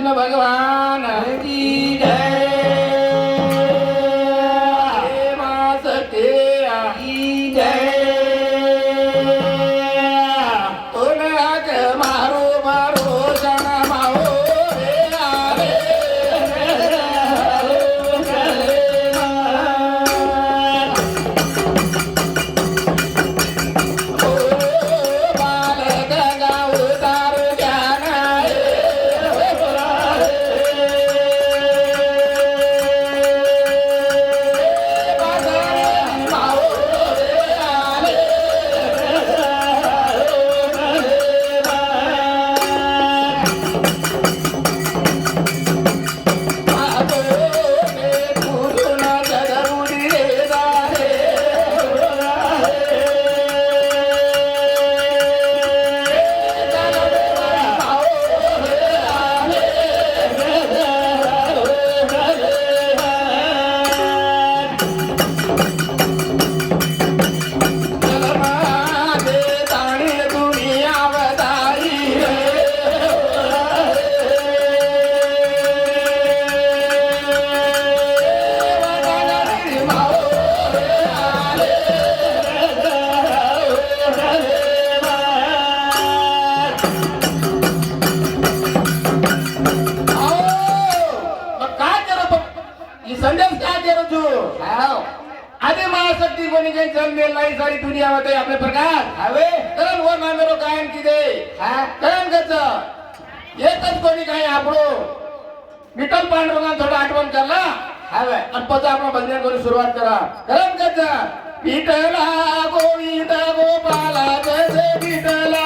कृष्ण भगवान की जय मां सत्या की जय उन्हाक मारो मारो जना माओ रे आले आदि महाशक्ति कोणी काही जन्मेल नाही सारी दुनिया मध्ये आपले प्रकाश हवे कारण वर नामेरो कायम की दे कायम कच एकच कोणी काही आपलो विठ्ठल पांडुरंगान थोडं आठवण करला हवे आणि पचा आपण भजन करून सुरुवात करा कारण कच विठ्ठला गोविंद गोपाला जय जय विठ्ठला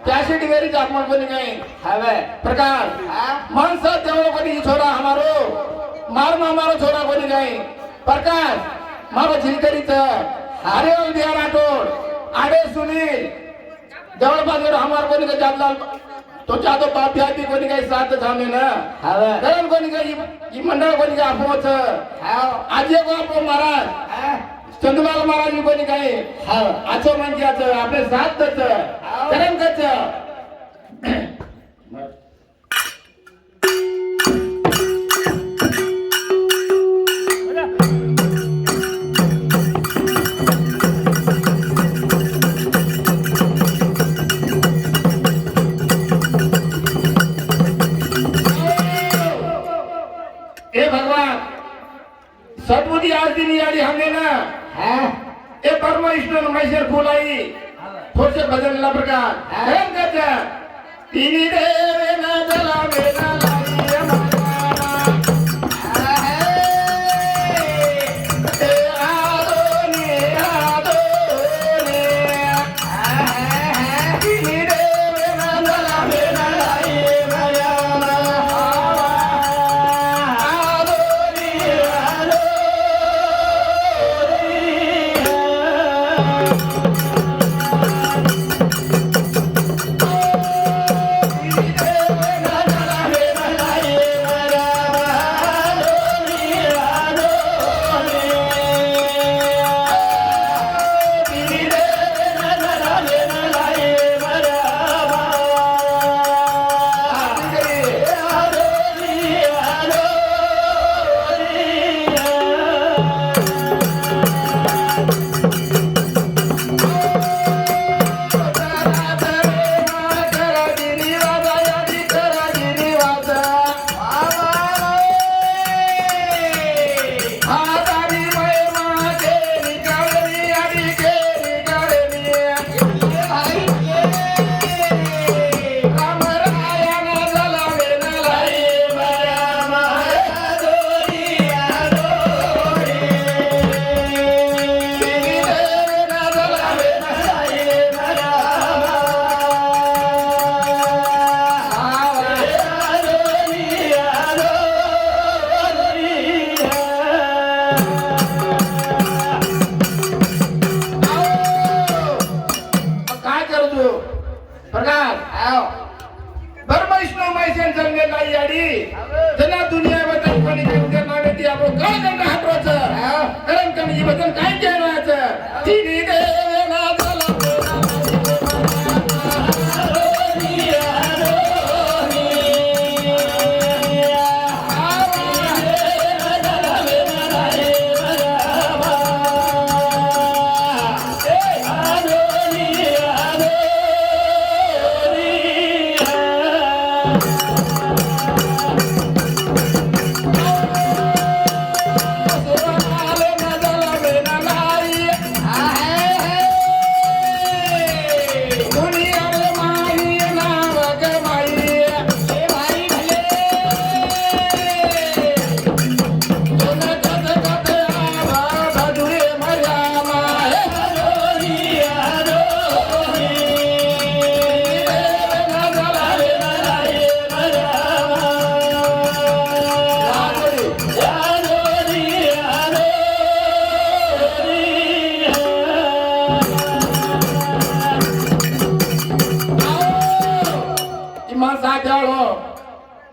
त्यासाठी मेरी जापमान कोणी काही हवे प्रकार मन सा देवलो कोणी छोरा हमारो मार मारो छोरा कोणी काही प्रकाश मारो झिलकरीच हरिओम दिया राठोड आडे सुनील जवळपास हमार कोणी का जादलाल तो चाहतो पापी आती कोणी काही साथ थांबे ना कारण कोणी काही मंडळ कोणी काही आपोच आज एक आपो महाराज चंदुलाल महाराज कोणी काही आचो म्हणजे आपले साथ दच कारण कच सदबुद्धि आज दिन यारी हमने ना ए परमेश्वर मैसर फुलाई थोड़ से भजन ला प्रकार हम कहते तीनी देवे ना जला मेरा लाई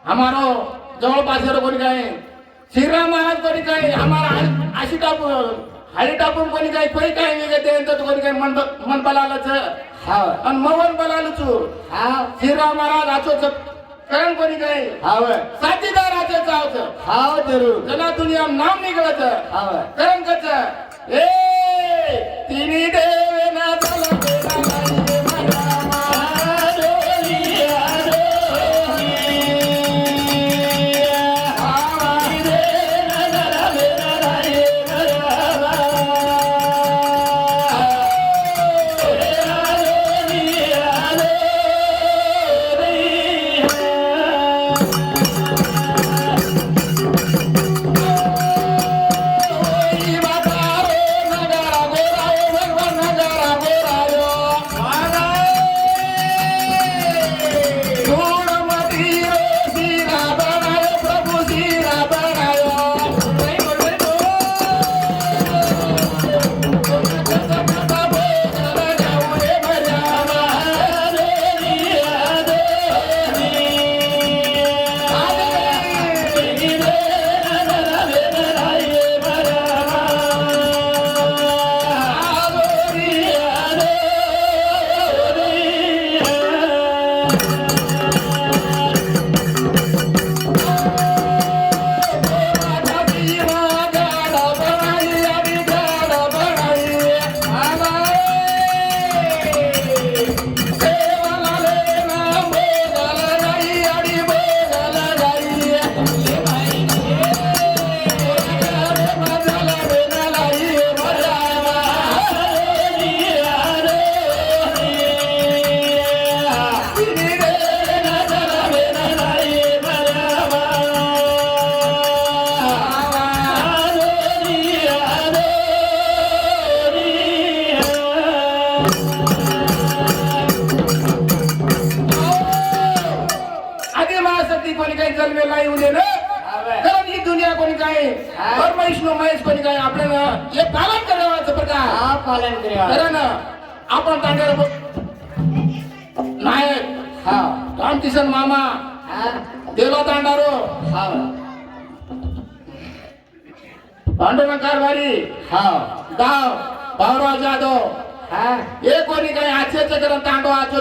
हमारो जवळपास कोणी काय श्रीराम महाराज कोणी काय हमारा आशी टाकून हाडी टाकून कोणी काय कोणी काय वेगळे ते कोणी काय मन बलालच आणि मवन बलालच श्रीराम महाराज आचो कारण कोणी काय साथीदार आचो चावच जरूर जना दुनिया नाम निघळच कारण कच ए तिनी देवे ना चला आधी महाशक्ती कोणी काही जन्मेला येऊ दे ना कारण ही दुनिया कोणी काय परमेश्वर महेश कोणी काय आपल्याला हे पालन करावाचं प्रकार पालन करा खरं ना आपण तांड्याला नायक रामकिशन मामा देवा तांडारो पांडुरंग कारभारी गाव भाऊराव जाधव हे कोणी काही आजचे करून तांडो आजो